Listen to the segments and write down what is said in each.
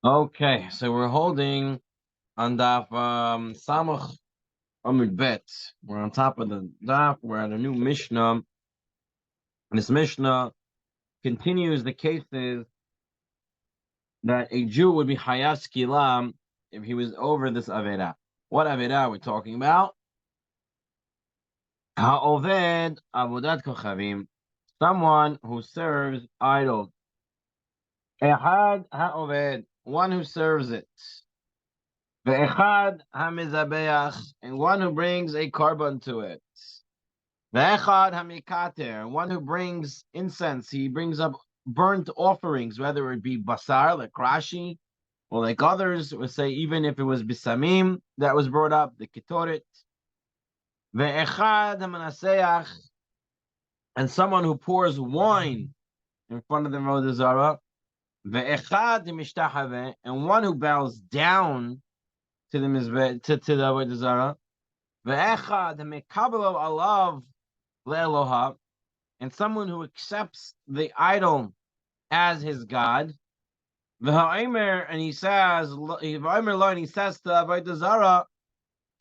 Okay, so we're holding on daf Samach Amud Bet. We're on top of the daf. We're at a new Mishnah. And this Mishnah continues the cases that a Jew would be Hayas Kilam if he was over this Avera. What Avera we're talking about? Ha'oved Avodat Kochavim. Someone who serves idols. Ehad Ha'oved. One who serves it. Ve'echad hamizabeach, and one who brings a carbon to it. Ve'echad hamikater, one who brings incense. He brings up burnt offerings, whether it be basar, like Rashi, or like others would say, even if it was bisamim that was brought up, the ketoret. Ve'echad hamanaseach, and someone who pours wine in front of the Avodah Zarah. Ve'echad mishtahave, and one who bows down to the mizbeh, to the Avodah Zarah. Ve'echad mekabelo alav le'eloha, and someone who accepts the idol as his god. V'ha'omer, and he says, v'ha'omer lo, and he says to Avodah Zarah,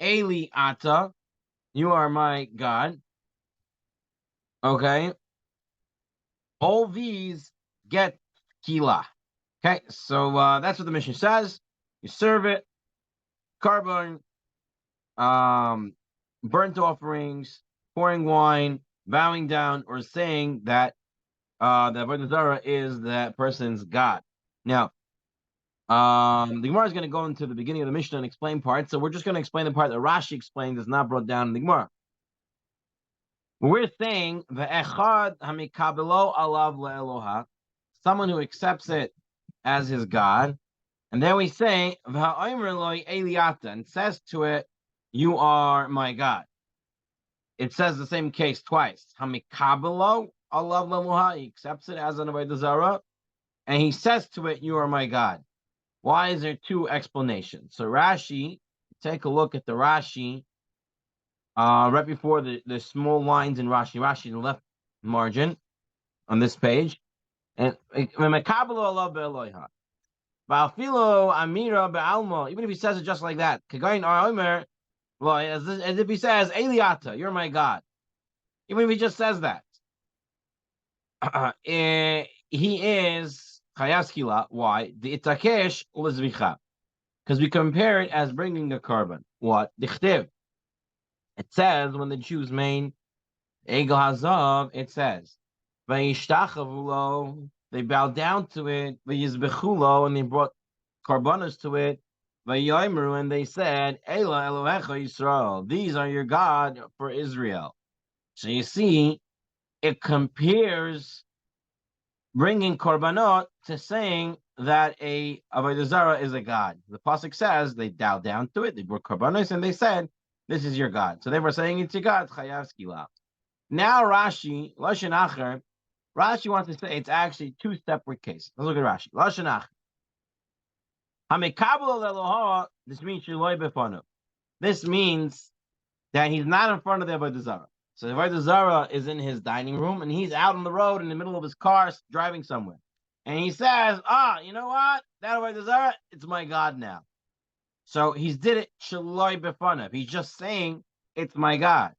Eli ata, you are my god. Okay, all these get kila. Okay, so that's what the mission says. You serve it, carbon, burnt offerings, pouring wine, bowing down, or saying that the Avodah Zarah is that person's God. Now, the Gemara is going to go into the beginning of the Mishnah and explain parts, so we're just going to explain the part that Rashi explained is not brought down in the Gemara. We're saying the echad hamikabelo alav leeloha, someone who accepts it as his God, and then we say v'ha'omer lo eliata, and says to it, "You are my God." It says the same case twice. Hamikabelo alav leeloha, he accepts it as an avodah zarah, and he says to it, "You are my God." Why is there two explanations? So Rashi, take a look at the Rashi right before the small lines in Rashi. Rashi in the left margin on this page. And Mekabelo alav be'eloha. Ba'afilo amira be'alma. Even if he says it just like that. Kagayin ar as if he says, Eliata, you're my God. Even if he just says that. He is Chayaskila. Why? The itakesh ulezvicha. Because we compare it as bringing a carbon. What? Dichtiv. It says when the Jews made Egel Hazav, it says, Vayishtachavulo, they bowed down to it, Vayizbechulo, and they brought carbonos to it, Vayoimru, and they said, Ela Elohecha Yisrael, these are your God for Israel. So you see, it compares bringing korbanot to saying that a avodah zarah is a god. The pasuk says they bowed down to it, they brought korbanos, and they said, "This is your god." So they were saying it's your god. Chayav skila. Now Rashi lashon acher. Rashi wants to say it's actually two separate cases. Let's look at Rashi. Lashon acher. Hamikabel leloha. This means sheloi befanu. This means that he's not in front of the avodah zarah. So the avodah zarah is in his dining room, and he's out on the road in the middle of his car driving somewhere. And he says, you know what? That avodah zarah, it's my God now. So he did it shaloi befanav. He's just saying, it's my God.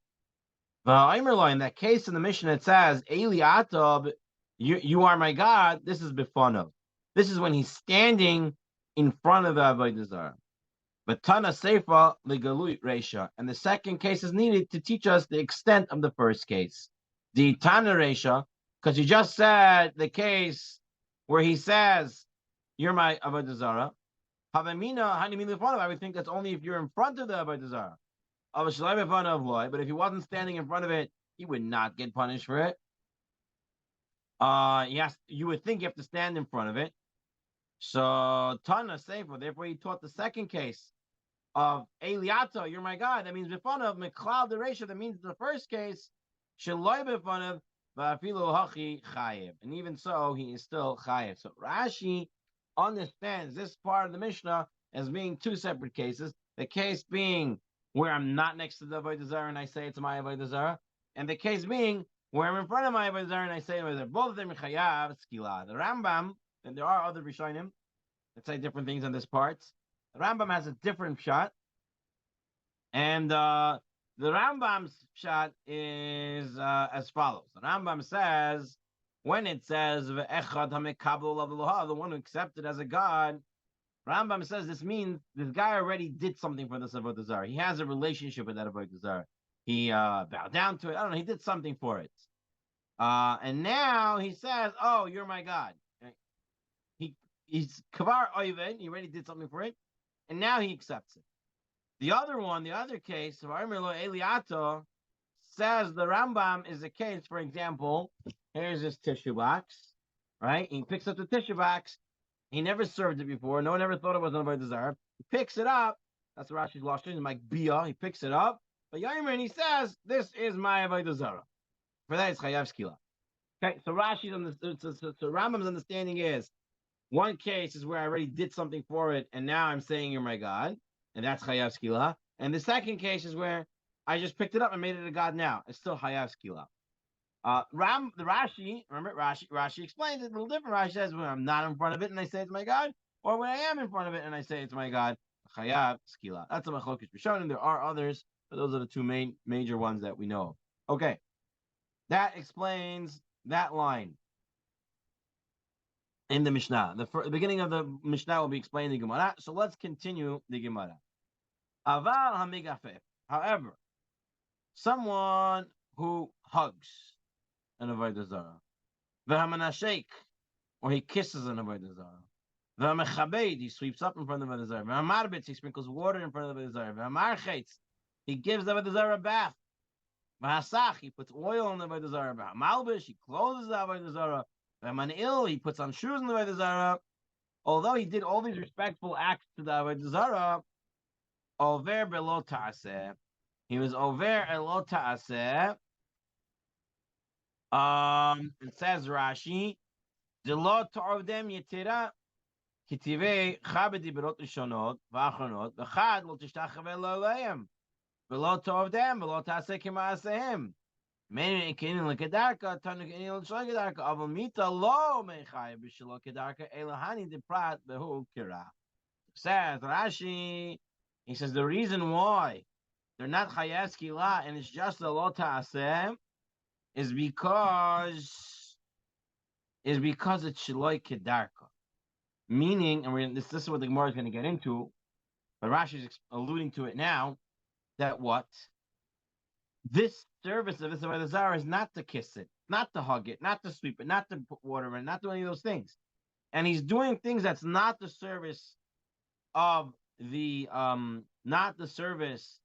In that case in the Mishnah, it says, Eli Atab, you are my God. This is befanav. This is when he's standing in front of the avodah zarah. But Tana Seifa Ligalut Resha. And the second case is needed to teach us the extent of the first case. The Tana Resha, because you just said the case where he says, you're my Avodah Zarah. I would think that's only if you're in front of the Avodah Zarah. But if he wasn't standing in front of it, he would not get punished for it. Yes, you would think you have to stand in front of it. So Tana Seifa, therefore he taught the second case of Eliato, you're my God. That means b'fanav meklal dereisha. That means the first case sheloi b'fanav v'afilu hachi chayev, and even so, he is still chayev. So Rashi understands this part of the Mishnah as being two separate cases. The case being where I'm not next to the avodah zarah and I say it's my avodah zarah, and the case being where I'm in front of my avodah zarah and I say both of them chayav skila. The Rambam, and there are other Rishonim Let's say different things on this part. The Rambam has a different shot, and the Rambam's shot is as follows. The Rambam says, when it says "Ve'echad hamekabel the one who accepted as a god," Rambam says this means this guy already did something for this avodah zarah. He has a relationship with that avodah zarah. He bowed down to it. I don't know. He did something for it, and now he says, "Oh, you're my god." He's kavar oived. He already did something for it, and now he accepts it. The other case, Eliato says the Rambam is a case. For example, here's his tissue box, right? He picks up the tissue box. He never served it before. No one ever thought it was an avodah zarah. He picks it up. That's Rashi's lost in like bia. He picks it up. But Yaimer, and he says, "This is my avodah zarah." For that, it's chayav skila. Okay, so Rashi's on the so Rambam's understanding is one case is where I already did something for it, and now I'm saying you're my God, and that's chayav skila. And the second case is where I just picked it up and made it a God now. It's still chayav skila. The Rashi, remember Rashi explains it a little different. Rashi says when I'm not in front of it and I say it's my God, or when I am in front of it and I say it's my God, chayav skila. That's a machlokas rishonim. There are others, but those are the two major ones that we know of. Okay, that explains that line in the Mishnah. The beginning of the Mishnah will be explaining the Gemara. So let's continue the Gemara. Aval hamigafef. However, someone who hugs an avodah zarah, v'hamanashek, or he kisses an avodah zarah, v'hamechabed, he sweeps up in front of the avodah zarah, v'hamarbitz, he sprinkles water in front of the avodah zarah, v'hamarchetz, he gives the avodah zarah a bath, v'hasach, he puts oil on the avodah zarah, v'hamalbish, he closes the avodah zarah, v'hamanil, he puts on shoes in the avodah zarah. Although he did all these respectful acts to the avodah zarah, over below ta'aseh, he was over elo ta'aseh. It says Rashi, "Delo ta'ovdem yetira kitivei chabedi berot rishonot v'achronot v'chad lo tishtachave lo'aleim v'lo ta'ovdem v'lo ta'aseh k'ma'asehem meaning kenin l'kedarka tanu kenin l'shlo kedarka aval mita lo mechai b'shlo kedarka elahani deprat behu kira." Says Rashi, he says the reason why they're not chayav skila and it's just a lo ta'aseh is because it's shloi kedarka, meaning, and this is what the Gemara is going to get into, but Rashi is alluding to it now, that what this service of this avodah zarah is not to kiss it, not to hug it, not to sweep it, not to put water in, not to do any of those things, and he's doing things that's not the service of the not the service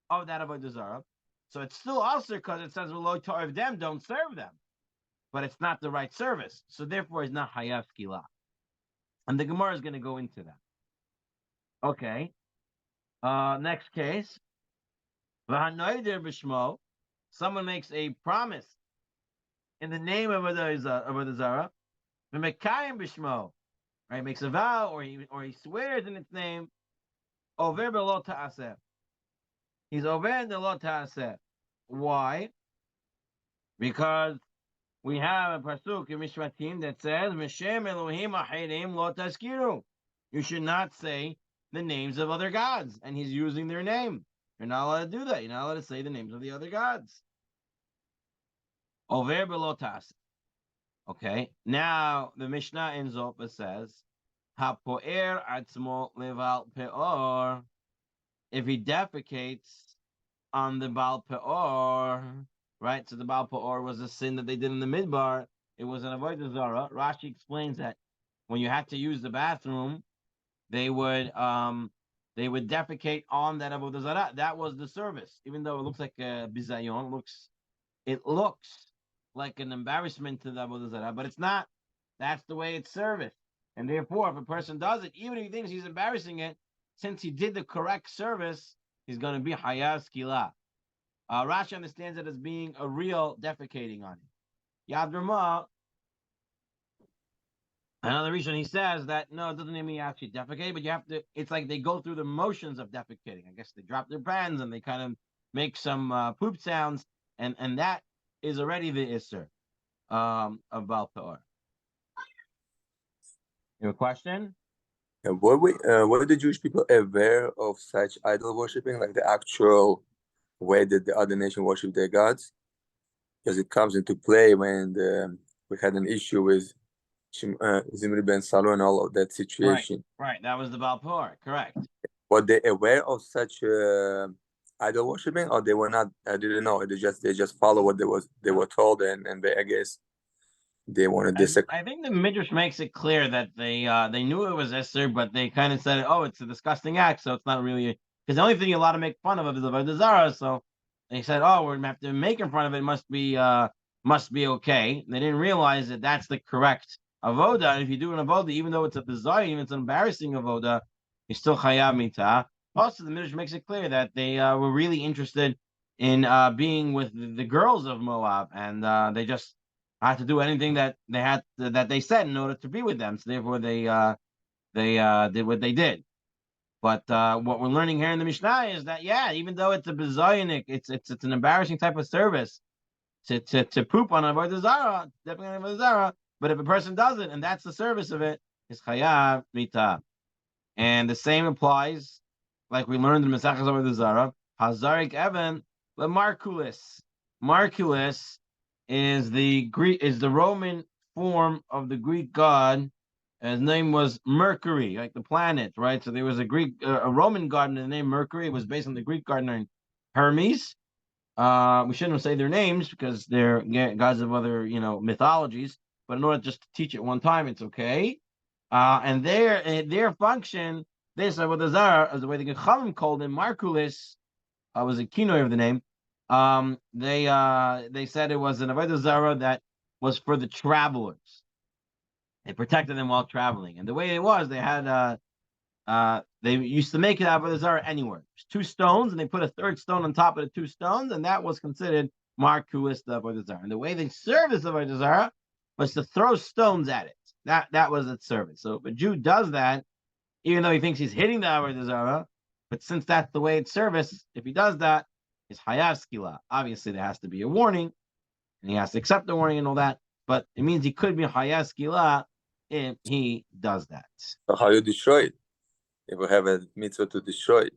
of that avodah zarah. So it's still also because it says "V'lo ta'ov them," don't serve them, but it's not the right service. So therefore, it's not hayav skila. And the Gemara is going to go into that. Okay. Next case. V'hanoider b'shmo. Someone makes a promise in the name of the zara. V'mekayim b'shmo. Right, makes a vow or he swears in its name. Over below ta'aseh. He's over in the lo ta'aseh. Why? Because we have a pasuk in Mishpatim that says, "M'shem Elohim achirim lo taskiru." You should not say the names of other gods, and he's using their name. You're not allowed to do that. You're not allowed to say the names of the other gods. Over below ta'aseh. Okay. Now the Mishnah in Zopa says, "Hapoer atzmo leval peor." If he defecates on the Baal Peor, right? So the Baal Peor was a sin that they did in the Midbar. It was an avodah zarah. Rashi explains that when you had to use the bathroom, they would defecate on that avodah zarah. That was the service, even though it looks like a bizayon. It looks like an embarrassment to the avodah zarah, but it's not. That's the way it's serviced, and therefore, if a person does it, even if he thinks he's embarrassing it, since he did the correct service, he's going to be hayav skila. Rashi understands it as being a real defecating on it. Yad Ramah, another reason he says that no, it doesn't mean you actually defecate, but you have to. It's like they go through the motions of defecating. I guess they drop their pants and they kind of make some poop sounds, and that is already the isser of Baal Peor. You have a question? And were the Jewish people aware of such idol worshiping, like the actual way that the other nation worship their gods? Because it comes into play when we had an issue with Zimri ben Salu and all of that Right, situation. right. That was the Balpur, correct. Were they aware of such idol worshiping, or they were not? I didn't know. They just follow what they were told, and they, I guess they wanted this. I think the Midrash makes it clear that they knew it was Esther, but they kind of said, "Oh, it's a disgusting act, so it's not really." Because the only thing you're allowed to make fun of is the Avodah Zarah. So they said, "Oh, we're gonna have to make in front of it. Must be okay." And they didn't realize that that's the correct avoda. And if you do an avoda, even though it's a bizarre, even it's an embarrassing avoda, you're still chayav mitah. Also, the Midrash makes it clear that they were really interested in being with the girls of Moab, and they just had to do anything that they said in order to be with them. So therefore, they did what they did. But what we're learning here in the Mishnah is that even though it's a bizayonik, it's an embarrassing type of service to poop on avodah zara, definitely on avodah zara. But if a person does it and that's the service of it, it's chayav mita. And the same applies, like we learned in Mesachas avodah zara, hazarik even lemarkulis. Markulis is the Roman form of the Greek god. His name was Mercury, like the planet, right? So there was a Roman god named the name Mercury. It was based on the Greek god named Hermes. We shouldn't say their names because they're gods of other, mythologies. But in order just to teach it one time, it's okay. And their function, this Avodah Zarah, as the way the Gechalim called him, Markulis, was a keynote of the name. They said it was an Avodah Zarah that was for the travelers. They protected them while traveling, and the way it was, they used to make it Avodah Zarah anywhere. There's two stones, and they put a third stone on top of the two stones, and that was considered Markuis the Avodah Zarah. And the way they service the Avodah Zarah was to throw stones at it. That was its service. So if a Jew does that, even though he thinks he's hitting the Avodah Zarah, but since that's the way it's service, if he does that, it's Hayav Skila. Obviously, there has to be a warning, and he has to accept the warning and all that, but it means he could be Hayav Skila if he does that. So how you destroy it? If we have a mitzvah to destroy it,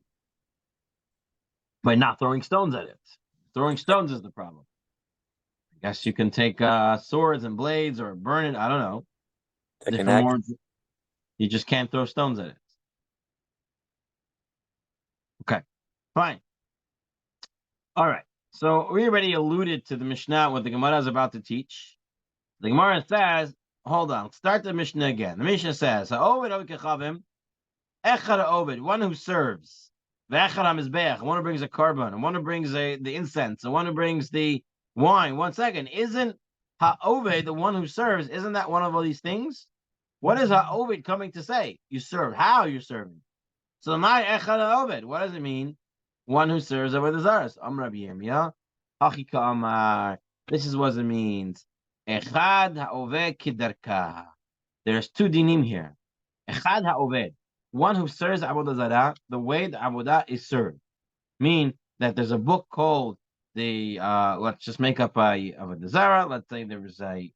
By not throwing stones at it. Throwing stones is the problem. I guess you can take swords and blades or burn it. I don't know. take an Different axe. words. You just can't throw stones at it. Okay, fine. All right. So we already alluded to the Mishnah, what the Gemara is about to teach. The Gemara says, hold on, start the Mishnah again. The Mishnah says, one who serves, one who brings a carbon, one who brings the incense, and one who brings the wine. 1 second, isn't ha'oved, the one who serves, isn't that one of all these things? What is ha'oved coming to say? You serve. How you're serving? So my echad ha'oved, what does it mean? One who serves over the zaras. Rabbi Yirmiyah. Hachika Amar. This is what it means. Echad ha'oved kidarka. There's two dinim here. Echad ha'oved. One who serves avodah zarah, the way the avodah is served. Mean that there's a book called the let's just make up a avodah zarah. Let's say there is a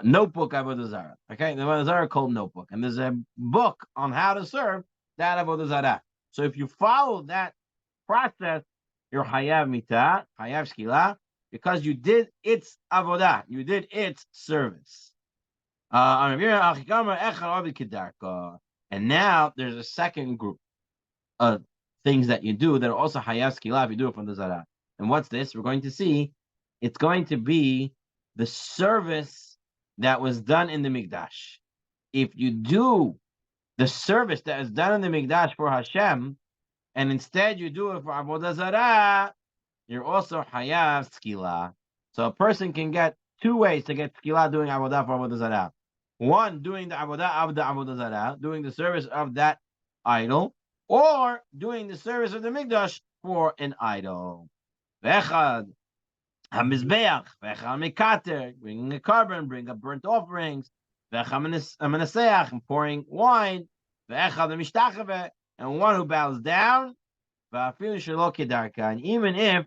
notebook avodah zarah. Okay, the avodah zarah called notebook, and there's a book on how to serve that avodah zarah. So if you follow that process, you're hayav mitah, hayav skila, because you did its avodah, you did its service. And now there's a second group of things that you do that are also hayav skila if you do it from the zarah. And what's this? We're going to see. It's going to be the service that was done in the mikdash. If you do the service that is done in the mikdash for Hashem, and instead you do it for avodah zarah, you're also hayav skila. So a person can get two ways to get skila doing avodah for avodah zarah. One, doing the avodah of the avodah zarah, doing the service of that idol, or doing the service of the mikdash for an idol. Vechad hamizbeach, vechad mikater, bringing a carbon, bring up burnt offerings. Vechad menaseach, and pouring wine. Vechad mishtachave, and one who bows down. And even if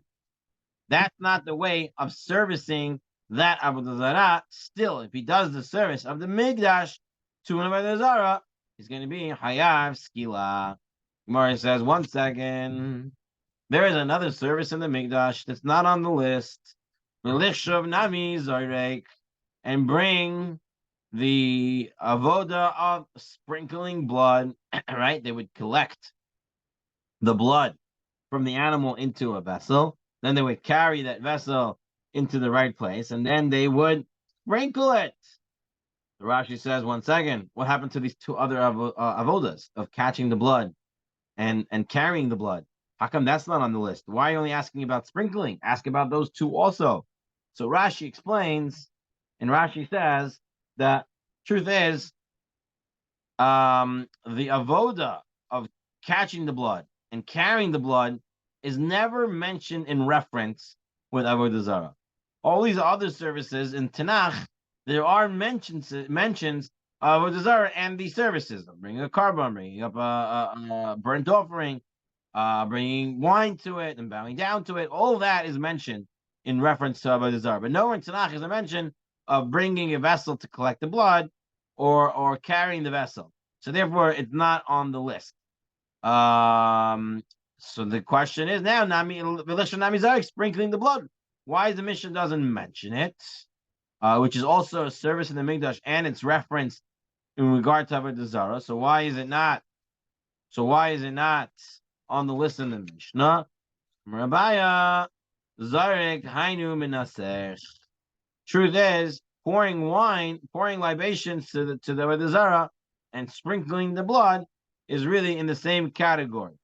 that's not the way of servicing that avodah zarah, still, if he does the service of the mikdash to an avodah zarah, he's going to be Hayav Skila. Gemara says, 1 second. There is another service in the Mikdash that's not on the list. Melishov Nami Zorek, and bring the avoda of sprinkling blood, right? They would collect the blood from the animal into a vessel. Then they would carry that vessel into the right place, and then they would sprinkle it. The Rashi says, 1 second, what happened to these two other avodas of catching the blood and carrying the blood? How come that's not on the list? Why are you only asking about sprinkling? Ask about those two also. So Rashi explains, and Rashi says that truth is, the avoda of catching the blood and carrying the blood is never mentioned in reference with avodah zarah. All these other services in Tanakh, there are mentions of avodah zarah and these services. Bringing a carbon, bringing up a burnt offering, bringing wine to it and bowing down to it. All that is mentioned in reference to avodah zarah, but nowhere in Tanakh is a mention of bringing a vessel to collect the blood or carrying the vessel. So therefore, it's not on the list. So the question is now, sprinkling the blood. Why the mission doesn't mention it? Which is also a service in the Mikdash, and it's referenced in regard to avodah zarah. So why is it not? So why is it not on the list in the Mishnah? Rabaya Zarek Hainu Minasech. Truth is, pouring libations to the avodah zarah and sprinkling the blood is really in the same category.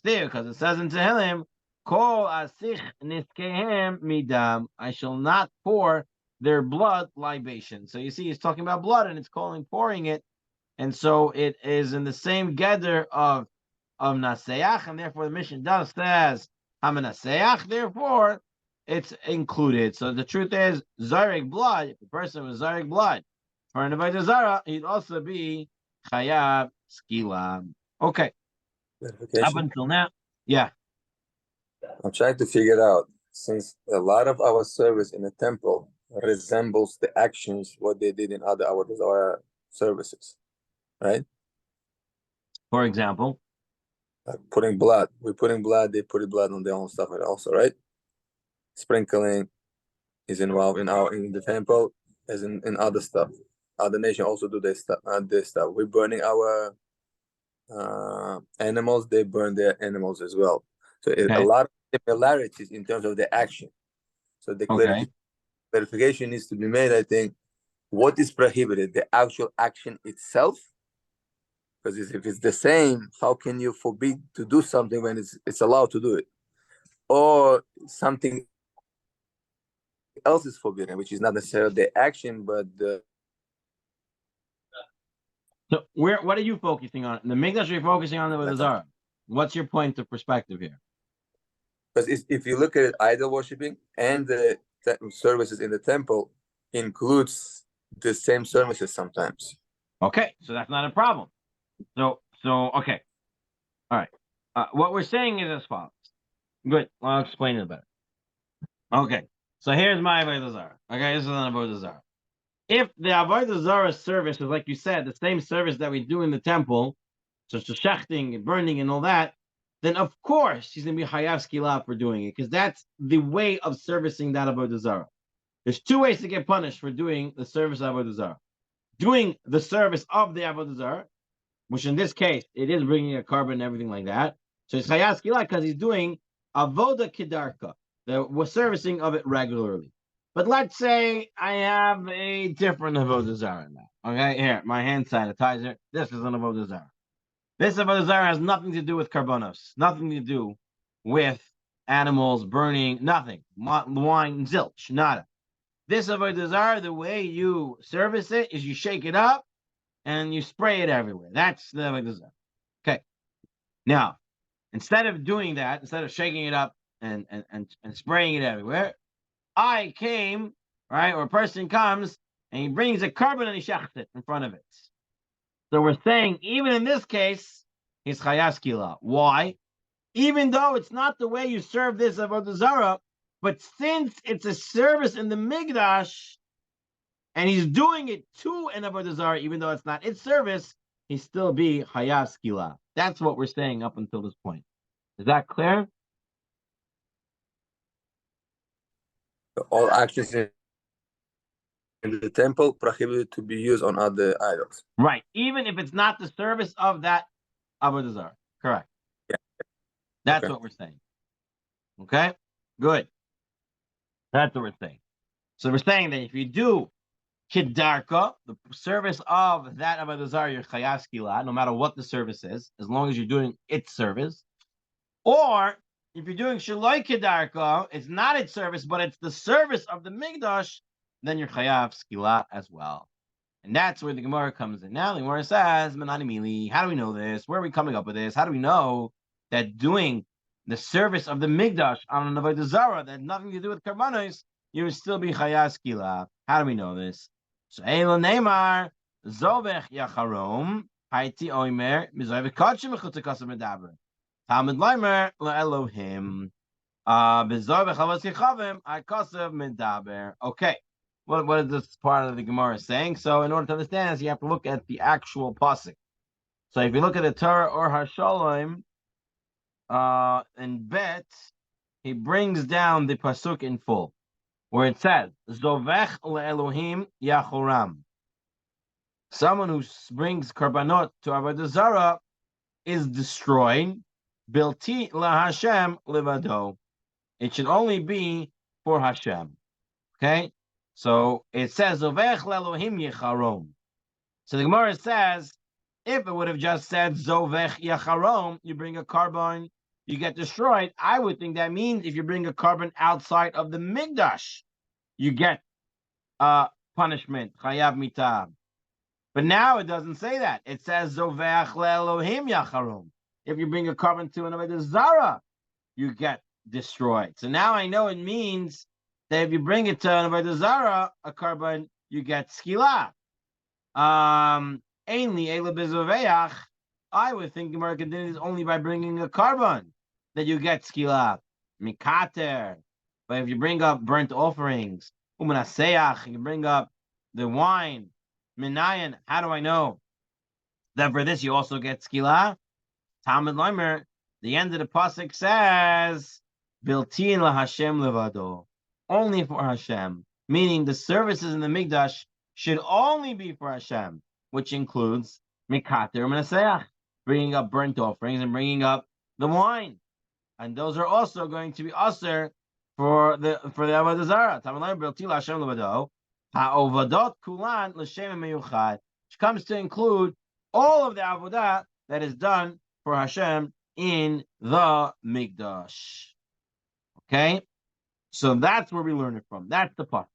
Because it says in Tehillim, Kol asich niskehem midam. I shall not pour their blood libation. So you see, he's talking about blood, and it's calling pouring it, and so it is in the same gather of naseach, and therefore the mission does says hamanaseach. Therefore, it's included. So the truth is, zarek blood. If the person was zarek blood for an avodah zarah, he'd also be chayav skila. Okay. Up until now, yeah. I'm trying to figure out, since a lot of our service in the temple resembles the actions what they did in other our services, right? For example, like putting blood. We're putting blood. They put blood on their own stuff also, right? Sprinkling is involved in the temple, as in other stuff. Other nations also do this stuff. We're burning our animals. They burn their animals as well. So a lot of similarities in terms of the action. So the clarification needs to be made, I think. What is prohibited? The actual action itself? Because if it's the same, how can you forbid to do something when it's allowed to do it? Or something else is forbidden, which is not necessarily the action, but the... So what are you focusing on? The Mikdash, you're focusing on the avodah zarah. What's your point of perspective here? Because if you look at it, idol worshiping and the services in the temple includes the same services sometimes. Okay, so that's not a problem. So okay, all right. What we're saying is as follows. Good, I'll explain it better. Okay, so here's my avodah zarah. Okay, this is an avodah zarah. If the avodah zarah service is, like you said, the same service that we do in the temple, so shechting and burning and all that, then of course he's going to be hayav skila for doing it, because that's the way of servicing that avodah zarah. There's two ways to get punished for doing the service of avodah zarah. Doing the service of the avodah zarah, which in this case, it is bringing a carbon and everything like that. So it's chayav skila because he's doing avoda kedarka, the servicing of it regularly. But let's say I have a different avodah zarah now. Okay, here, my hand sanitizer. This is an avodah zarah. This avodah zarah has nothing to do with karbonos, nothing to do with animals burning, nothing. Wine, zilch, nada. This avodah zarah, the way you service it is you shake it up and you spray it everywhere. That's the avodah zarah. Okay. Now, instead of doing that, instead of shaking it up and spraying it everywhere, I came, right, or a person comes and he brings a carbon and he shechts it in front of it. So we're saying, even in this case, he's chayav skila. Why? Even though it's not the way you serve this avodah zarah, but since it's a service in the Mikdash, and he's doing it to an avodah zarah, even though it's not its service, he still be Hayav Skila. That's what we're saying up until this point. Is that clear? All actions in the temple prohibited to be used on other idols. Right. Even if it's not the service of that Avodah Zarah. Correct. Yeah. That's Okay. what we're saying. Okay? Good. That's what we're saying. So we're saying that if you do Kedarka, the service of that Avodah Zarah, you're Chayav Skila, no matter what the service is, as long as you're doing its service. Or if you're doing Shaloi Kedarka, it's not its service, but it's the service of the Migdash, then you're Chayav Skila as well. And that's where the Gemara comes in. Now the Gemara says, Manani Mili, how do we know this? Where are we coming up with this? How do we know that doing the service of the Migdash on an Avodah Zarah that had nothing to do with Karbanos, you would still be Chayav Skila? How do we know this? So Eila Neymar, Zovech Yacharom, Haiti Oimer, Mizoy Vekotchim Mechutakasa Medaber. Talmud Leimer LaElohim. Bizarre Chavos Kichavim, Akasav Medaber. Okay. What is this part of the Gemara saying? So, in order to understand this, you have to look at the actual pasuk. So, if you look at the Torah or Hashalom, in Bet, he brings down the pasuk in full, where it says, "Zovech leElohim Yachoram." Someone who brings karbanot to Avodah Zarah is destroyed. Bilti laHashem levado. It should only be for Hashem. Okay. So it says, Zovech leElohim Yecharom. So the Gemara says, if it would have just said, Zovech Yecharom, you bring a carbon, you get destroyed. I would think that means if you bring a carbon outside of the Migdash, you get punishment, Chayav Mitab. But now it doesn't say that. It says, Zovech leElohim Yecharom. If you bring a carbon to an Avodah Zarah, you get destroyed. So now I know it means that if you bring it to an Avodah Zarah, a carbon, you get skila. Ainly Eila Bezoveach, I would think Gemara continues only by bringing a carbon that you get skila. Mikater. But if you bring up burnt offerings, Umanaseach, you bring up the wine, Minayan, how do I know that for this you also get skila? Talmud Leimer, the end of the pasuk says, Biltin laHashem levado. Only for Hashem, meaning the services in the Migdash should only be for Hashem, which includes Mikater Menaseach, bringing up burnt offerings and bringing up the wine, and those are also going to be aser for the Avodah Zarah. Ha'ovadot kulan l'shem meyuchad, which comes to include all of the avodah that is done for Hashem in the Migdash. Okay. So that's where we learn it from. That's the part.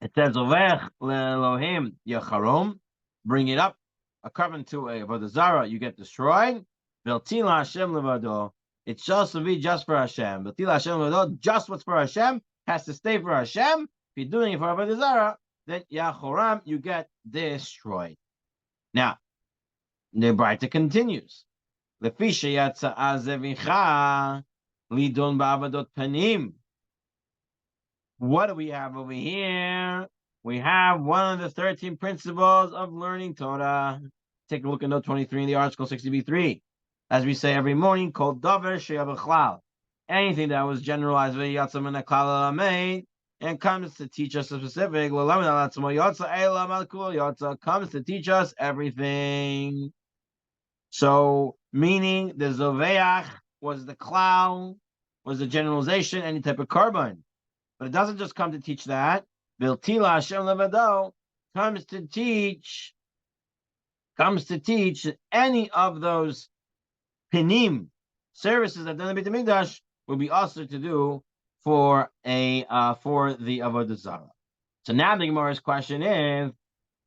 It says, Ovech leElohim Yecharom, bring it up, a carbon to a Avodah Zarah, you get destroyed. Biltila Hashem levado, it's just to be just for Hashem. Biltila Hashem levado, just what's for Hashem, has to stay for Hashem. If you're doing it for Avodah Zarah, then Yachoram, you get destroyed. Now, the Braita continues. Lefisha yatsa azevicha lidon ba'avadot panim. What do we have over here? We have one of the 13 principles of learning Torah. Take a look at note 23 in the article 60b3. As we say every morning, called davar sheyabachlal. Anything that was generalized and comes to teach us a specific, comes to teach us everything. So, meaning the zoveach was the klal, was the generalization, any type of carbon. But it doesn't just come to teach that. Biltila Hashem levado comes to teach any of those pinim services that the Beit Hamikdash will be also to do for the Avodah Zarah. So now the Gemara's question is,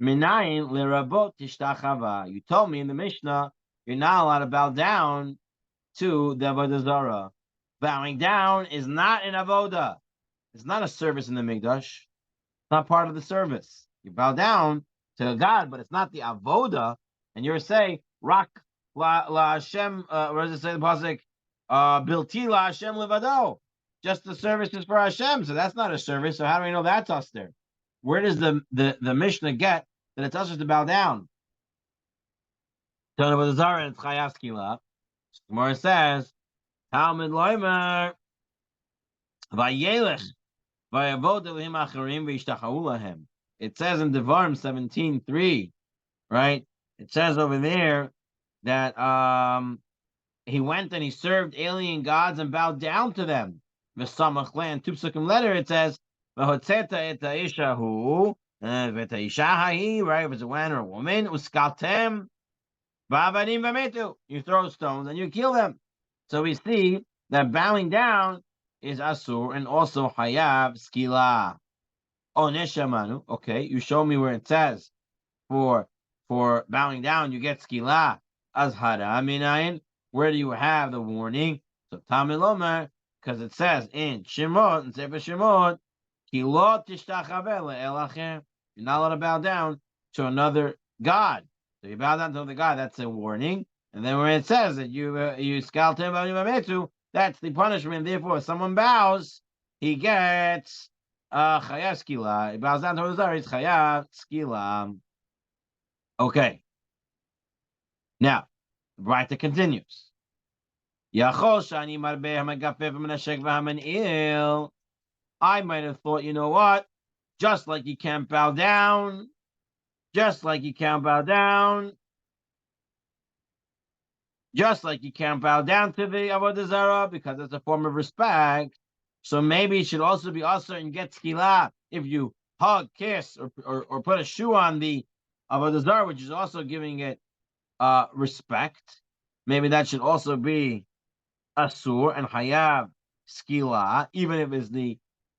Minayin lerabot tishtachava. You told me in the Mishnah you're not allowed to bow down to the Avodah Zarah. Bowing down is not an avodah. It's not a service in the Mikdash. It's not part of the service. You bow down to God, but it's not the avoda. And you're saying, Rak la Hashem, where does it say the pasuk? Bilti la Hashem levado. Just the service is for Hashem. So that's not a service. So how do we know that's us there? Where does the Mishnah get that it's us to bow down? Son of Zara and Chayav Skila. Gemara says, Talmud Loimer, Vayelech, Vayavod Elohim Acharim V'Yishtachau Lahem. It says in Devarim 17:3, right? It says over there that he went and he served alien gods and bowed down to them. V'samach land two psukim letter. It says v'hotzeta et ha'ishahu v'et ha'ishahi, right? If it's a man or a woman, uskaltem v'avadim v'metu. You throw stones and you kill them. So we see that bowing down is asur and also hayav skila. Oneshamanu. Okay, you show me where it says for bowing down you get skila. Azhara minayin. Where do you have the warning? So Talmud Lomer, because it says in Shemot, in Sefer Shemot, Ki lo tishtachaveh le'elacher. You're not allowed to bow down to another god. So you bow down to the god, that's a warning. And then where it says that you scaltem v'ametu, that's the punishment. Therefore, if someone bows, he gets chayav skila. He bows down to the zar, he's chayav skila. Okay. Now, the Braita continues. I might have thought, you know what? Just like you can't bow down, just like you can't bow down, just like you can't bow down to the Avodah Zarah because it's a form of respect. So maybe it should also be also and get skila if you hug, kiss, or put a shoe on the Avodah Zarah, which is also giving it respect. Maybe that should also be asur and hayav skila, even if it's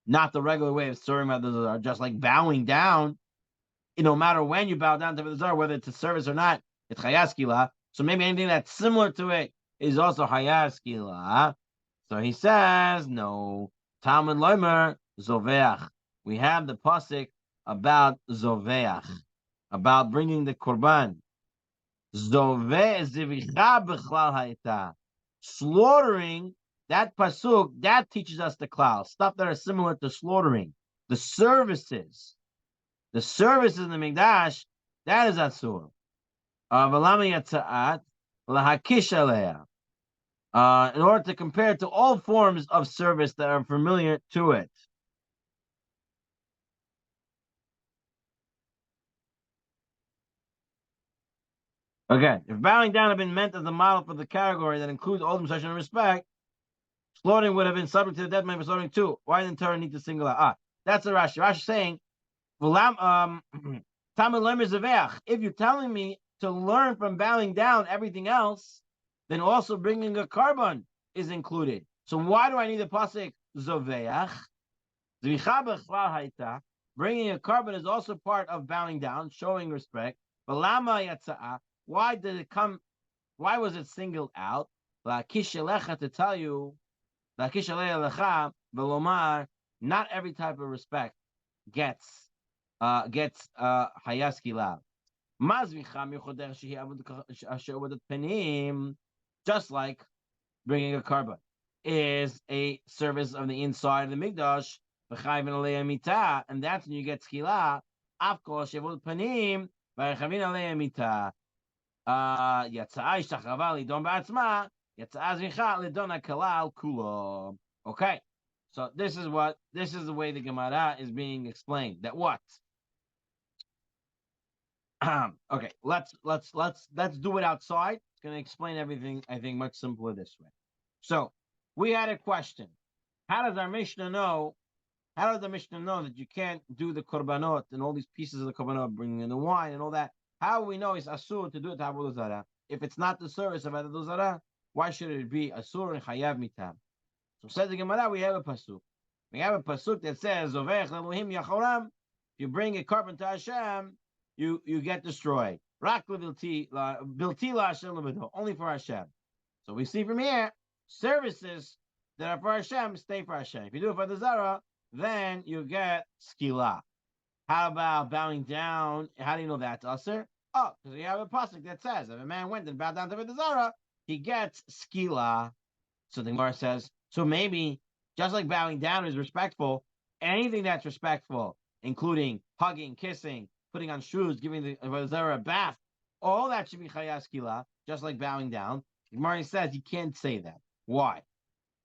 not the regular way of serving Avodah Zarah, just like bowing down. No matter when you bow down to Avodah Zarah, whether it's a service or not, it's hayav skila. So maybe anything that's similar to it is also hayav skila. So he says, no. Talmud Loimer zoveach. We have the pasuk about zoveach, about bringing the korban. Slaughtering, that pasuk, that teaches us the klal, stuff that are similar to slaughtering. The services in the Mikdash, that is asur. In order to compare it to all forms of service that are familiar to it. Okay, if bowing down had been meant as a model for the category that includes all such and respect, slaughtering would have been subject to the death penalty for slaughtering too. Why didn't Torah need to single out? That's a Rashi. Rashi saying, if you're telling me to learn from bowing down everything else, then also bringing a carbon is included. So why do I need the pasuk zoveach? Bringing a carbon is also part of bowing down, showing respect. But lama yatza'ah? Why did it come? Why was it singled out? To tell you, not every type of respect gets hayaskila. Just like bringing a carbon is a service of the inside of the Mikdash, and that's when you get skila. Okay, so this is the way the Gemara is being explained. That what? Okay, let's do it outside. It's going to explain everything, I think, much simpler this way. So we had a question. How does our Mishnah know? How does the Mishnah know that you can't do the korbanot and all these pieces of the korbanot, bringing in the wine and all that? How we know it's asur to do it to Avodah Zarah? If it's not the service of Avodah Zarah, why should it be asur and chayav mitam? So says the Gemara, we have a pasuk. We have a pasuk that says, "Zovech Elohim yachoram." If you bring a carbon to Hashem, you get destroyed. Rak bilti la Hashem lebedo, only for Hashem. So we see from here, services that are for Hashem stay for Hashem. If you do it for the Zarah, then you get skila. How about bowing down? How do you know that's usher? Oh, because you have a pasuk that says if a man went and bowed down to the Zarah, he gets skila. So the Gemara says, so maybe just like bowing down is respectful, anything that's respectful, including hugging, kissing, putting on shoes, giving the Zarah a bath, all that should be chayas kila, just like bowing down. Gemara says you can't say that. Why?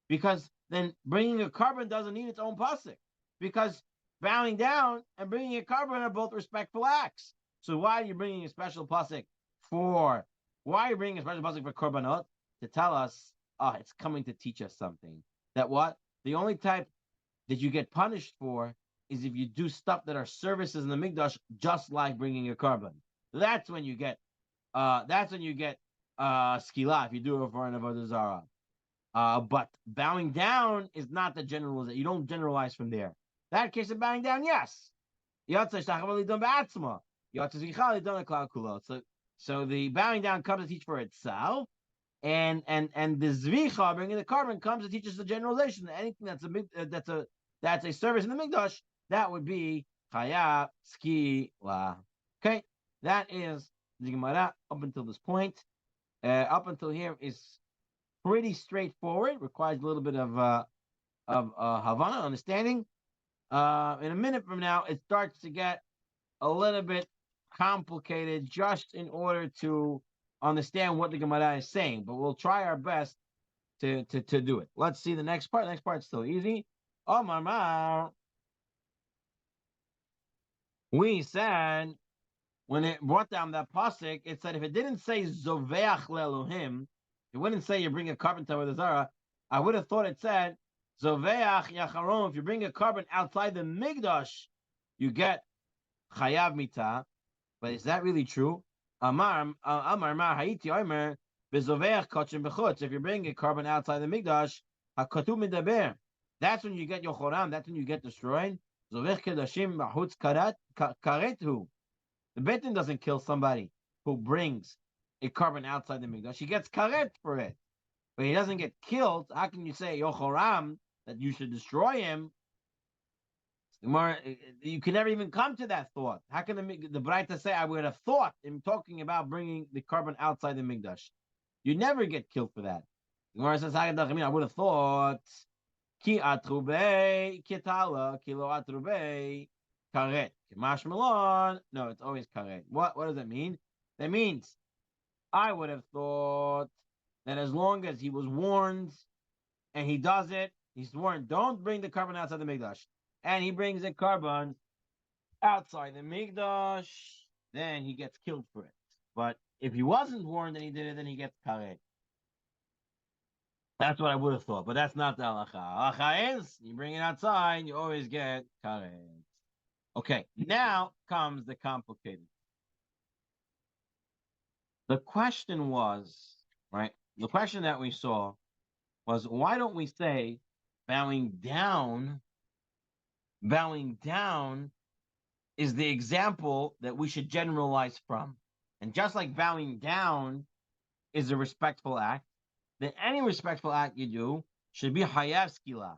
Because then bringing a carbon doesn't need its own pasuk. Because bowing down and bringing a carbon are both respectful acts. So why are you bringing a special pasuk for? Why are you bringing a special pasuk for korbanot? To tell us, it's coming to teach us something. That what? The only type that you get punished for is if you do stuff that are services in the mikdash, just like bringing a carbon. That's when you get. Skila if you do it for an avodah zarah. But bowing down is not the generalization. You don't generalize from there. That case of bowing down, yes. So the bowing down comes to teach for itself, and the zvicha bringing the carbon comes to teach us the generalization. Anything that's a service in the mikdash, that would be chaya skila. Okay, that is the Gemara up until this point. Up until here is pretty straightforward. Requires a little bit of Havana understanding. In a minute from now, it starts to get a little bit complicated, just in order to understand what the Gemara is saying. But we'll try our best to do it. Let's see the next part. The next part's still easy. Oh, mama. We said when it brought down that pasuk, it said if it didn't say zoveach le'elohim, it wouldn't say you bring a carbon to the zara. I would have thought it said zoveach yacharon. If you bring a carbon outside the migdash, you get chayav mita. But is that really true? Amar mar haiti omer bezoveach kachim bechutz. If you bring a carbon outside the migdash, hakatu midaber. That's when you get yochoram. That's when you get destroyed. Zovech kedashim b'chutz karetu. The Beit Din doesn't kill somebody who brings a carbon outside the mikdash. He gets karet for it, but he doesn't get killed. How can you say yochoram that you should destroy him? You can never even come to that thought. How can the Braita say I would have thought in talking about bringing the carbon outside the mikdash? You never get killed for that. The Gemara says I would have thought ki atrubei kitala kilo atrubei karet. Mashmalon. No, it's always karet. What does that mean? That means I would have thought that as long as he was warned and he does it, he's warned, don't bring the carbon outside the mikdash. And he brings the carbon outside the mikdash, then he gets killed for it. But if he wasn't warned and he did it, then he gets karet. That's what I would have thought, but that's not the halacha. Halacha is you bring it outside, you always get karet. Okay, now comes the complicated. The question was, right? The question that we saw was, why don't we say bowing down is the example that we should generalize from. And just like bowing down is a respectful act, then any respectful act you do should be hayav skila.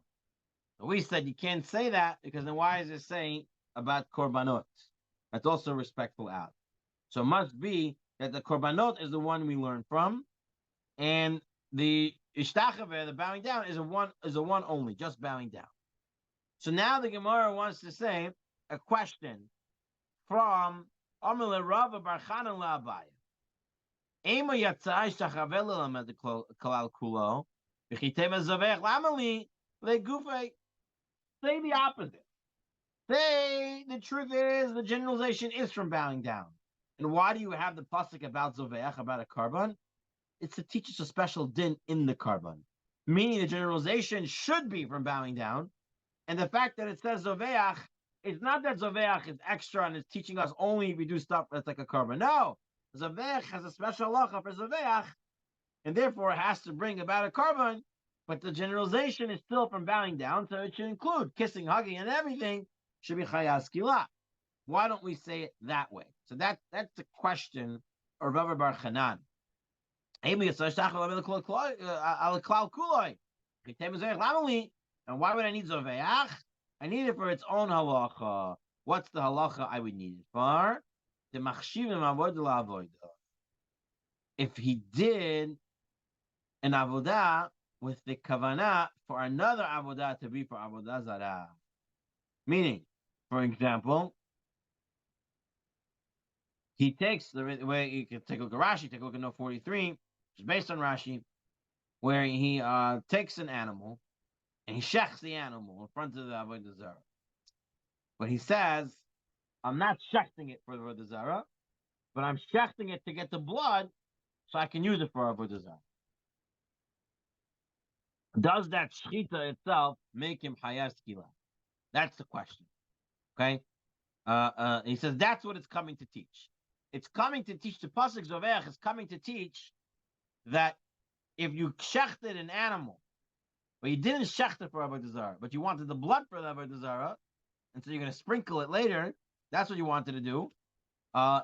We said you can't say that because then why is it saying about korbanot? That's also a respectful act. So it must be that the korbanot is the one we learn from, and the ishtachave, the bowing down, is a one only, just bowing down. So now the Gemara wants to say a question from Amale Rava Bar Chanan LaAbaya. Ema yatzai shachaveh lelamed kalal kulo v'chiteva zavech lamali legufei. Say the opposite. Say the truth is the generalization is from bowing down. And why do you have the pasuk about Zoveach, about a carbon? It's to teach us a special din in the carbon. Meaning the generalization should be from bowing down. And the fact that it says Zoveach, it's not that Zoveach is extra and it's teaching us only if we do stuff that's like a carbon. No. Zoveach has a special halacha for Zoveach, and therefore it has to bring about a carbon. But the generalization is still from bowing down, so it should include kissing, hugging, and everything should be chayas skila. Why don't we say it that way? So that's the question of Rav Bar Chanan. And why would I need Zoveach? I need it for its own halacha. What's the halacha I would need it for? If he did an avodah with the kavanah for another avodah to be for avodah zarah. Meaning, for example, he takes the way you can take a look at Rashi, take a look at note 43, which is based on Rashi, where he takes an animal and he shechs the animal in front of the Avodah Zarah. But he says, I'm not shechting it for the Avodah Zarah, but I'm shechting it to get the blood so I can use it for Avodah Zarah. Does that shechita itself make him hayas kila? That's the question. Okay? He says that's what it's coming to teach. It's coming to teach, the pasuk Zoveach is coming to teach that if you shechted an animal, but you didn't shecht it for Avodah Zarah, but you wanted the blood for the Avodah Zarah, and so you're going to sprinkle it later, that's what you wanted to do,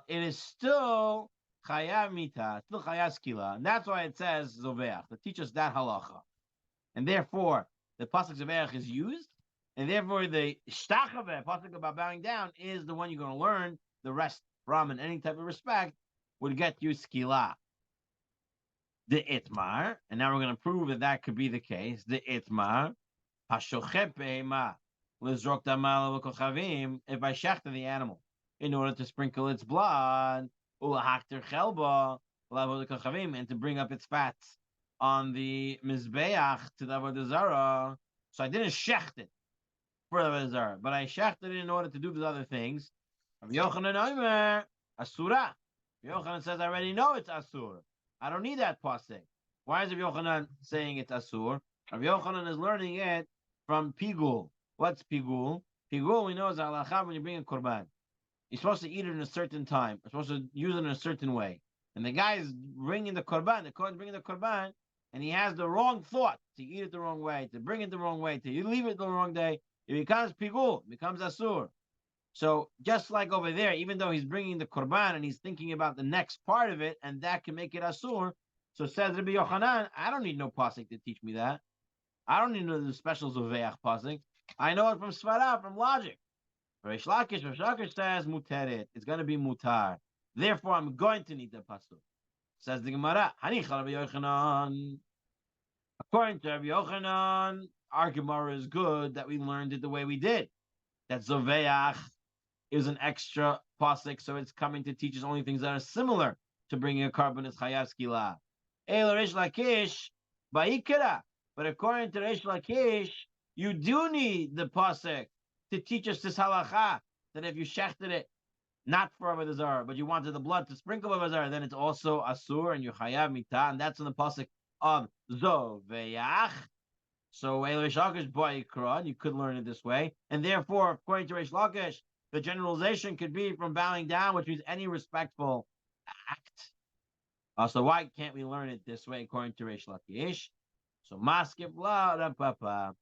it is still chayav mita, still chayas kila, and that's why it says Zoveach, to teach us that halacha. And therefore, the pasuk Zoveach is used, and therefore the shtachave, pasuk about bowing down, is the one you're going to learn the rest from in any type of respect, would get you skila. The itmar, and now we're going to prove that that could be the case. The itmar, hashochet behema, lizrok damal v'kochavim, if I shechted the animal in order to sprinkle its blood, ulahakter chelba, l'avod and to bring up its fats on the mizbeach to the avodah zarah. So I didn't shecht it for the avodah zarah, but I shechted it in order to do these other things. Rabbi Yochanan Omer, asura. Yochanan says, I already know it's asur. I don't need that pasuk. Why is Rabbi Yochanan saying it's asur? Rabbi Yochanan is learning it from pigul. What's pigul? Pigul, we know, is halacha when you bring a korban. You're supposed to eat it in a certain time. You're supposed to use it in a certain way. And the guy is bringing the korban. The Kohen is bringing the korban, and he has the wrong thought to eat it the wrong way, to bring it the wrong way, to leave it the wrong day. It becomes pigul. It becomes asur. So just like over there, even though he's bringing the korban and he's thinking about the next part of it, and that can make it asur. So says Rabbi Yochanan, I don't need no pasuk to teach me that. I don't need the specials of ve'ach pasuk. I know it from svara, from logic. Reish Lakish says muteret. It's going to be mutar. Therefore, I'm going to need the pasuk. Says the Gemara, Hanicha Rabbi Yochanan. According to Rabbi Yochanan, our Gemara is good that we learned it the way we did. That zoveach is an extra pasuk, so it's coming to teach us only things that are similar to bringing a carbon as chayav skila. El Reish Lakish ba'ikra, but according to Reish Lakish, you do need the pasuk to teach us this halacha that if you shechted it not for avodah zarah, but you wanted the blood to sprinkle avodah zarah, then it's also asur and you chayav mita, and that's in the pasuk of zoveach. So El Reish Lakish ba'ikra, you could learn it this way, and therefore, according to Reish Lakish, the generalization could be from bowing down, which means any respectful act. So why can't we learn it this way according to Reish Lakish? So Maskip la Rav Papa.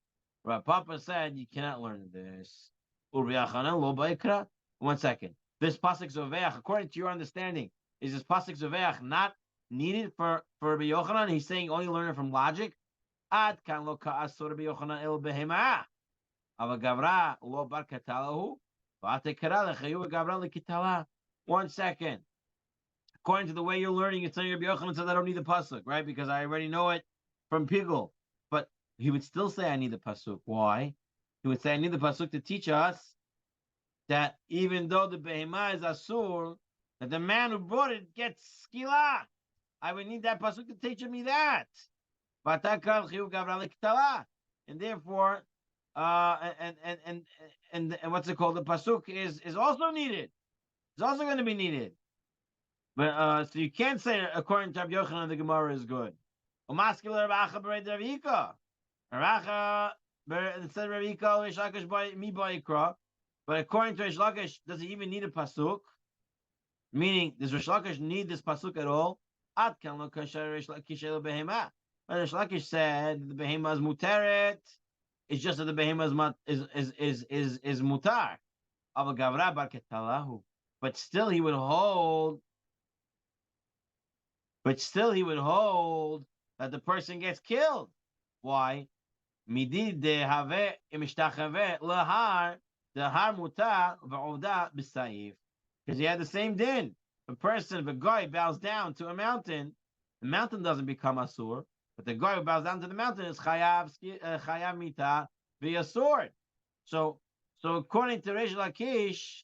Rav Papa said you cannot learn this. One second. This pasuk zoveach, according to your understanding, is this pasuk zoveach not needed for Rabbi Yochanan? He's saying only learn it from logic. Ad kan lo ka'asur Rabbi Yochanan el behema. Ava gavra lo bar katalahu. 1 second. According to the way you're learning, it's saying Rabbi Yochanan said I don't need the pasuk, right? Because I already know it from Pigul. But he would still say I need the pasuk. Why? He would say I need the pasuk to teach us that even though the behemah is asur, that the man who brought it gets skila. I would need that pasuk to teach me that. And therefore, and what's it called? The pasuk is also needed. It's also going to be needed. But so you can't say according to Rabbi Yochanan the Gemara is good. But according to Reish Lakish, does he even need a pasuk? Meaning, does Reish Lakish need this pasuk at all? Reish Lakish said the behema is muteret. It's just that the behema is mutar. But still he would hold. But still he would hold that the person gets killed. Why? Because he had the same din. A person, if a guy bows down to a mountain, the mountain doesn't become asur, but the guy who bows down to the mountain is chayav mita via sword. So according to Reish Lakish,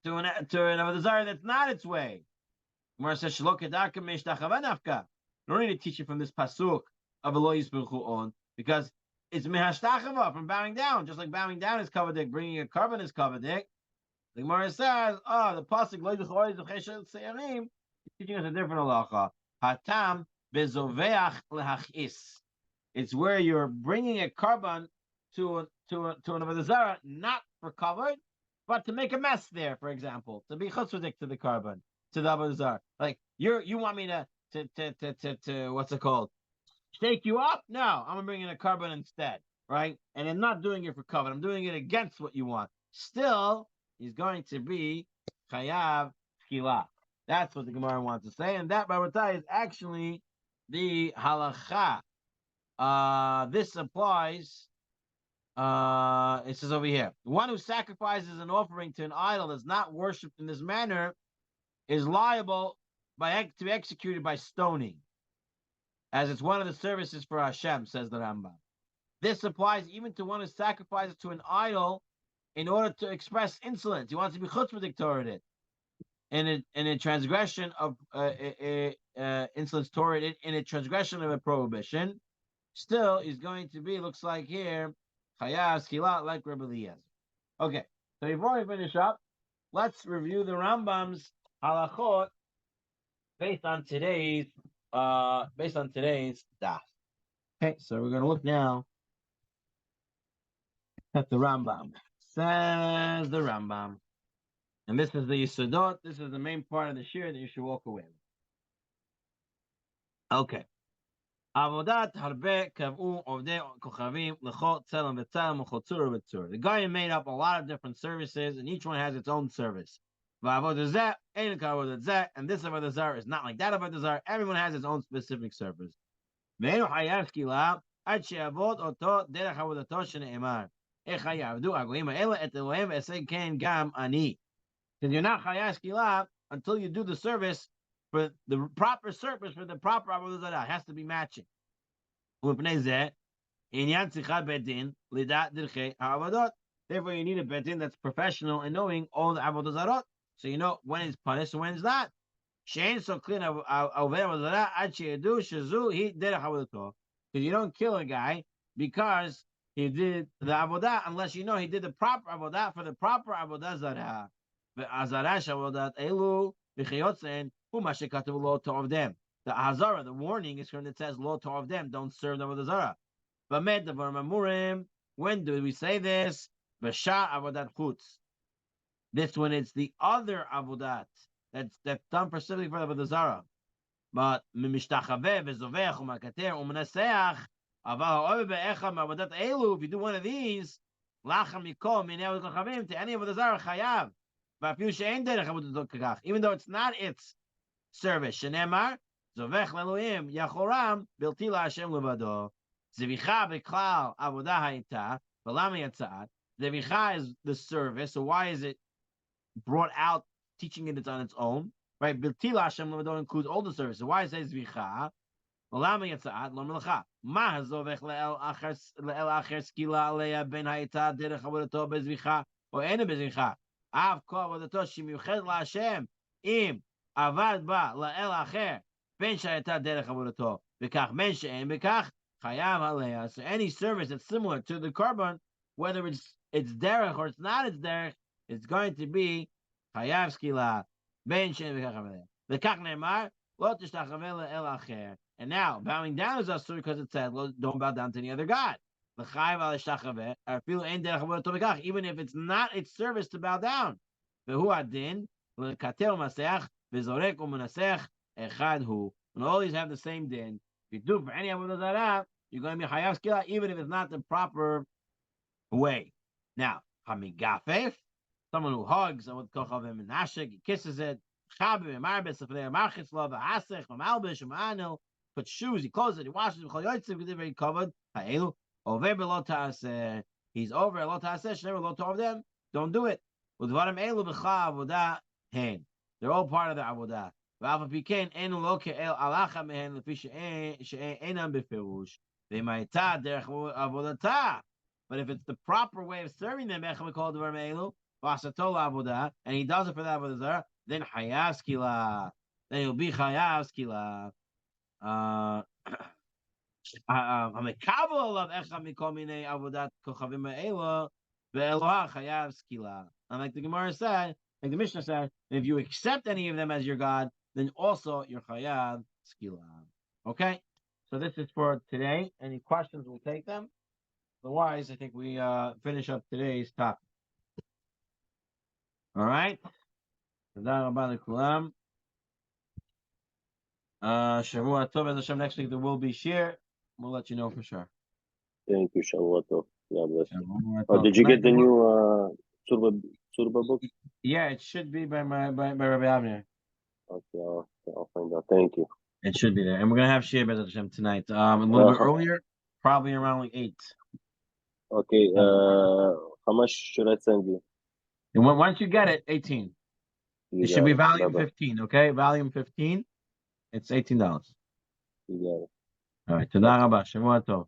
to an avodah zarah that's not its way. Gemara says shelo kedaka mishtachava nafka. You don't need to teach it from this pasuk of Elo Yisbechu on because it's mehashtachava from bowing down, just like bowing down is kavadik, bringing a carbon is kavadik. The Gemara says, the pasuk Lo Yichol Yichol Seirim is teaching us a different halacha. Hatam bezoveach lehachis. It's where you're bringing a carbon to an avodah zarah, not for covered, but to make a mess there. For example, to be chutzpahdik to the carbon, to the avodah zarah. Like you want me to what's it called? Shake you up? No, I'm gonna bring in a carbon instead, right? And I'm not doing it for covered. I'm doing it against what you want. Still, he's going to be chayav chila. That's what the Gemara wants to say, and that, Rabotai, is actually the halacha. This applies. It says over here, the one who sacrifices an offering to an idol that's not worshipped in this manner is liable to be executed by stoning, as it's one of the services for Hashem, says the Rambam. This applies even to one who sacrifices to an idol in order to express insolence. He wants to be chutzpahdik toward it, in a transgression of insolence toward it, in a transgression of a prohibition. Still, he's going to be, looks like here, chayav schila, like Rebbe Eliezer. Okay, so before we finish up, let's review the Rambam's halachot based on today's daf. Okay, so we're going to look now at the Rambam. Says the Rambam, and this is the Yisodot. This is the main part of the shir that you should walk away with. Okay. Avodat harbe kavu ovdei kochavim lechot tzelem v'tzelem uchotzur v'tzur. The guy made up a lot of different services, and each one has its own service. V'avodah zeh ein kavodah zeh, and this avodah zarah is not like that avodah zarah. Everyone has its own specific service. Ve'enu hayav skila ad she'avod oto derech avodato shene'emar. Ech hayavdu agoyim ha'ela et Elohem v'esei ken gam ani. Because you're not chayav skila until you do the service for the proper service for the proper avodah zarah. It has to be matching. Therefore, you need a bedin that's professional in knowing all the avodah zarot, so you know when it's punished and when it's not. Because you don't kill a guy because he did the avodah unless you know he did the proper avodah for the proper avodah zarah. The hazara, the warning is when it says lo of them, don't serve them with the zara. But when do we say this? B'sha avodat chutz. This when it's the other avodat that's done specifically for the zara. But mimishtachave v'zovech u'makater u'mnaseach aval ha'over be'echa ma'avodat elu. If you do one of these, lachem mikol minei kochavim to any of the zara chayav. Even though it's not its service, shenemar. Zovech leluim yachoram bilti laHashem levado. Zevicha beklal avodah hayita v'lama yatzat. Zevicha is the service, so why is it brought out, teaching it on its own? Right? Bilti laHashem levado includes all the services. Why is it zevicha? V'lama yatzat lo melacha. Ma hazovech le'el acher skila aleya ben hayita derech avodato bezvicha or ena bezvicha. Av kol avodato shemiyuched laHashem im avad ba le'el acher. So any service that's similar to the carbon, whether it's derech or it's not its derech, it's going to be chayav skila. And now bowing down is asur because it said don't bow down to any other god. Even if it's not its service to bow down. And all these have the same din. If you do for any avodah zarah, you're going to be chayav skila, even if it's not the proper way. Now, hamigafef, someone who hugs, I would call him nashik, he kisses it, puts shoes, he closes it, he washes it, very covered. He's over lo ta'aseh, never lo of them. Don't do it. They're all part of the avodah. But if it's the proper way of serving them, and he does it for the avodah zarah, then chayav skila. Then he'll be chayav skila. And like the Gemara said, like the Mishnah said, if you accept any of them as your God, then also you're chayav skila. Okay, so this is for today. Any questions? We'll take them. Otherwise, I think we finish up today's topic. All right. Shavua Tov, as Hashem, next week there will be shir. We'll let you know for sure. Thank you, Shavua Tov. God bless you. Shavua Oh, Tov. did you get the new Surba book? Yeah, it should be by Rabbi Avner. Okay, I'll find out. Thank you. It should be there, and we're gonna have shir B'ezras Hashem tonight. A little bit earlier, probably around like 8. Okay. How much should I send you? And once you get it, 18. You It should be got it. volume Bye-bye. 15. Okay, volume 15. It's $18. You got it. All right. Tada rabba. Shavua Tov.